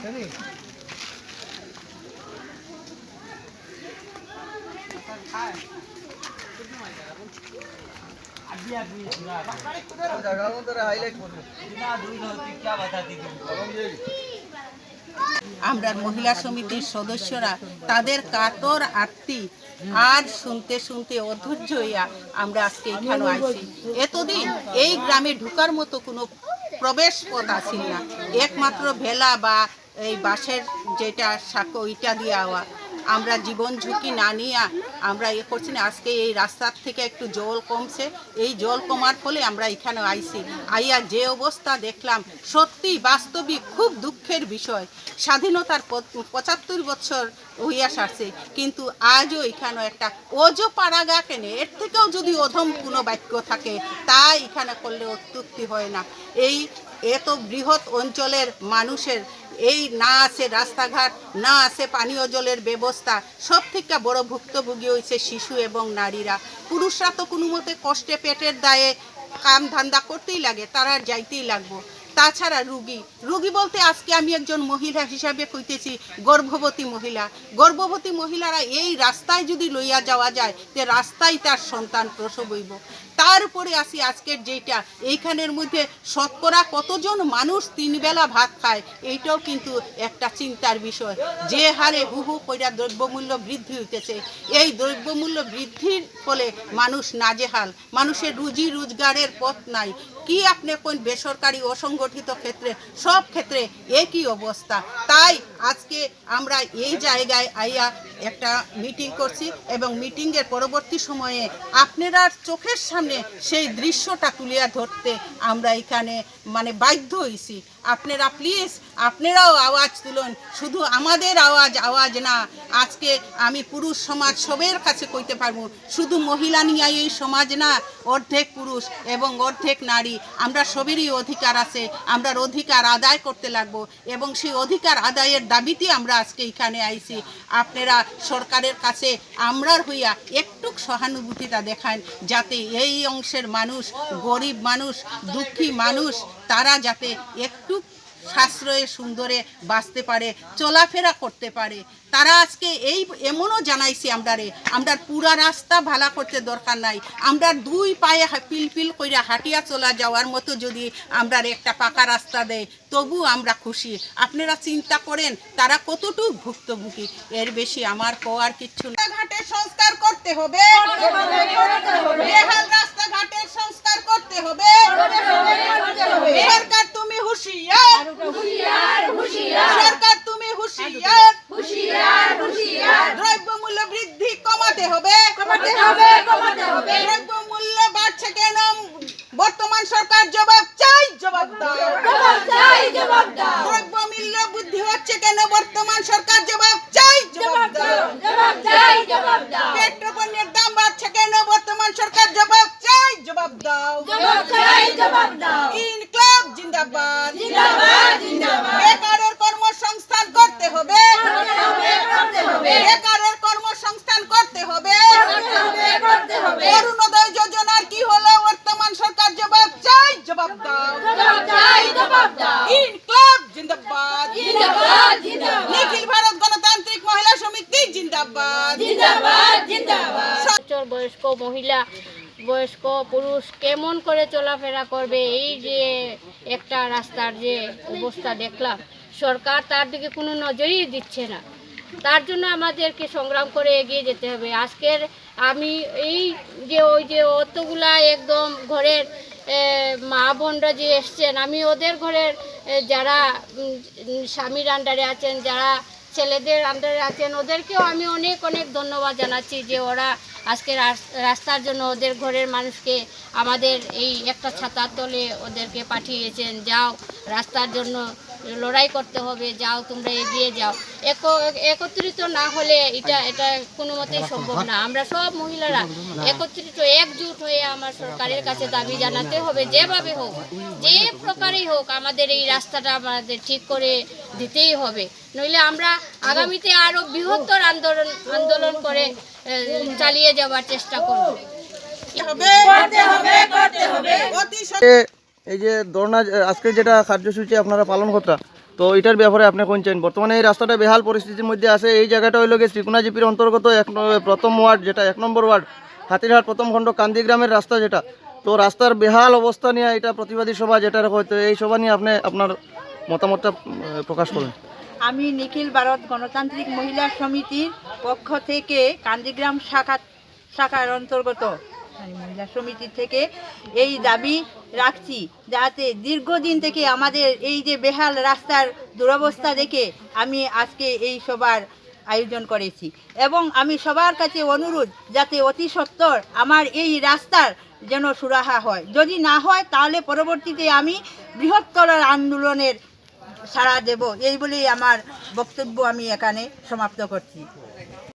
আমরা মহিলা সমিতির সদস্যরা তাদের কাতর আরতি আজ শুনতে শুনতে অধৈর্য হইয়া আমরা আজকে এখানে আইছি। এতদিন এই গ্রামে ঢুকার মতো কোনো প্রবেশ পথ আছিল না, একমাত্র ভেলা বা এই বাঁশের যেটা সাঁকো ওইটা দিয়ে আওয়া। আমরা জীবন ঝুঁকি না নিয়ে আমরা করছি না। আজকে এই রাস্তার থেকে একটু জল কমছে, এই জল কমার ফলে আমরা এখানে আইছি। আইয়া যে অবস্থা দেখলাম সত্যি বাস্তবিক খুব দুঃখের বিষয়। স্বাধীনতার ৭৫ বছর হইয়া সারছে, কিন্তু আজও এখানে একটা ওজো পাড়াগা কেনে, এর থেকেও যদি অধম কোনো বাক্য থাকে তা এখানে করলে অত্যুক্তি হয় না। এই এত বৃহৎ অঞ্চলের মানুষের এই না আছে রাস্তাঘাট, না আছে পানীয় জলের ব্যবস্থা, সব থেকে বড় ভুক্তভোগী হয়েছে শিশু এবং নারীরা। পুরুষরা তো কোনো মতে কষ্টে পেটের দায়ে কাম ধান্দা করতেই লাগে, তারা যাইতেই লাগবো। তাছাড়া রুগী বলতে আজকে আমি একজন মহিলা হিসাবে কইতেছি গর্ভবতী মহিলারা এই রাস্তায় যদি লইয়া যাওয়া যায় তে রাস্তায় তার সন্তান প্রসব হইব। তার উপরে আসি আজকের যেটা এইখানের মধ্যে শতকরা কতজন মানুষ 3 বেলা ভাত খায়, এইটাও কিন্তু একটা চিন্তার বিষয়। যে হারে হু কইরা দ্রব্যমূল্য বৃদ্ধি হইতেছে, এই দ্রব্যমূল্য বৃদ্ধির ফলে মানুষ নাজেহাল, মানুষের রুজি রোজগারের পথ নাই। কি আপনি কোন বেসরকারি অসংগঠিত ক্ষেত্রে সব ক্ষেত্রে একই অবস্থা। তাই আজকে আমরা এই জায়গায় আইয়া একটা মিটিং করছি এবং মিটিংয়ের পরবর্তী সময়ে আপনারা চোখের সামনে সেই দৃশ্যটা তুলিয়া ধরতে আমরা এখানে বাধ্য হয়েছি। আপনারা প্লিজ আপনারাও আওয়াজ তুলুন, শুধু আমাদের আওয়াজ না। আজকে আমি পুরুষ সমাজ সবের কাছে কইতে পারবো, শুধু মহিলা নিয়ে এই সমাজ না, অর্ধেক পুরুষ এবং অর্ধেক নারী, আমরা সবেরই অধিকার আছে। আমরা অধিকার আদায় করতে লাগবো এবং সেই অধিকার আদায়ের দাবিতে আমরা আজকে এখানে আইছি। আপনারা সরকারের কাছে আমরার হইয়া একটু সহানুভূতিটা দেখান, যাতে এই অংশের মানুষ, গরিব মানুষ, দুঃখী মানুষ, তারা যাতে একটু সাশ্রয়ে সুন্দরে বাঁচতে পারে, চলাফেরা করতে পারে। তারা আজকে এই এমনও জানাইছি আমরা পুরা রাস্তা ভালো করতে দরকার নাই, আমরা 2 পায়ে পিলপিল কইরা হাঁটিয়া চলা যাওয়ার মতো যদি আমরা একটা পাকা রাস্তা দেয় তবু আমরা খুশি। আপনারা চিন্তা করেন তারা কতটুকু ভুক্তভোগী, এর বেশি আমার কোয়ার কিচ্ছু না। রাস্তাঘাটের সংস্কার করতে হবে, বেহাল রাস্তাঘাটের সংস্কার করতে হবে। সরকার তুমি হুঁশিয়ার, সরকার তুমি হুঁশিয়ার, দ্রব্যমূল্য বৃদ্ধি কমাতে হবে, দ্রব্যমূল্য বাড়ছে কেন? বর্তমান সরকার জবাব চাই, জবাব দাও। দ্রব্যমূল্য বৃদ্ধি হচ্ছে কেন? বর্তমান সরকার জবাব চাই, জবাব দাও। পেট্রোপণ্যের দাম বাড়ছে কেন? বর্তমান সরকার জবাব চাই, জবাব দাও। ইনকলাব জিন্দাবাদ, বেকারের কর্মসংস্থান করতে হবে, বেকারের কর্মসংস্থান করতে হবে। অরুণোদয় যোজনার কি হলো? বর্তমান সরকার জবাব চাই, জবাব দাও। ইনকলাব জিন্দাবাদ, নিখিল ভারত গণতান্ত্রিক মহিলা সমিতি জিন্দাবাদ। বয়স্ক মহিলা, বয়স্ক পুরুষ কেমন করে চলাফেরা করবে? এই যে একটা রাস্তার যে অবস্থা দেখলাম, সরকার তার দিকে কোনো নজরই দিচ্ছে না। তার জন্য আমাদেরকে সংগ্রাম করে এগিয়ে যেতে হবে। আজকের আমি এই যে ওই যে অতগুলা একদম ঘরের মা বোনরা যে এসছেন, আমি ওদের ঘরের যারা স্বামীর আন্ডারে আছেন, যারা ছেলেদের আন্ডারে আছেন, ওদেরকেও আমি অনেক অনেক ধন্যবাদ জানাচ্ছি যে ওরা আজকে রাস্তার জন্য ওদের ঘরের মানুষকে আমাদের এই একটা ছাতার তলে ওদেরকে পাঠিয়েছেন। যাও, রাস্তার জন্য লড়াই করতে হবে, যাও তোমরা এগিয়ে যাও। একত্রিত না হলে এটা কোনো মতেই সম্ভব না। আমরা সব মহিলারা একত্রিত একজুট হয়ে আমার সরকারের কাছে দাবি জানাতে হবে, যেভাবে হোক, যে প্রকারেই হোক, আমাদের এই রাস্তাটা আমাদের ঠিক করে দিতেই হবে। নইলে আমরা আগামীতে আরও বৃহত্তর আন্দোলন করে চালিয়ে যাওয়ার চেষ্টা করব। এই যে ধর্ণা আজকে যেটা কার্যসূচি আপনারা পালন করতা, তো তো এটার ব্যাপারে আপনি কোন চান? বর্তমানে এই রাস্তাটা বেহাল পরিস্থিতির মধ্যে আছে। এই জায়গাটা হইল গিয়ে শ্রীকোনা জিপির অন্তর্গত প্রথম ওয়ার্ড, যেটা 1 নম্বর ওয়ার্ড, হাতিরহাট প্রথম খণ্ড কান্দি গ্রামের রাস্তা যেটা। তো রাস্তার বেহাল অবস্থা নিয়ে এটা প্রতিবাদী সভা যেটা হয়তো, এই সভা নিয়ে আপনি আপনার মতামতটা প্রকাশ করুন। আমি নিখিল ভারত গণতান্ত্রিক মহিলা সমিতির পক্ষ থেকে কান্দিগ্রাম শাখার অন্তর্গত মহিলা সমিতি থেকে এই দাবি রাখছি, যাতে দীর্ঘদিন থেকে আমাদের এই যে বেহাল রাস্তার দুরবস্থা দেখে আমি আজকে এই সভার আয়োজন করেছি। এবং আমি সবার কাছে অনুরোধ, যাতে অতি সত্বর আমার এই রাস্তার যেন সুরাহা হয়। যদি না হয় তাহলে পরবর্তীতে আমি বৃহত্তর আন্দোলনের সাড়া দেব। এই বলেই আমার বক্তব্য আমি এখানে সমাপ্ত করছি।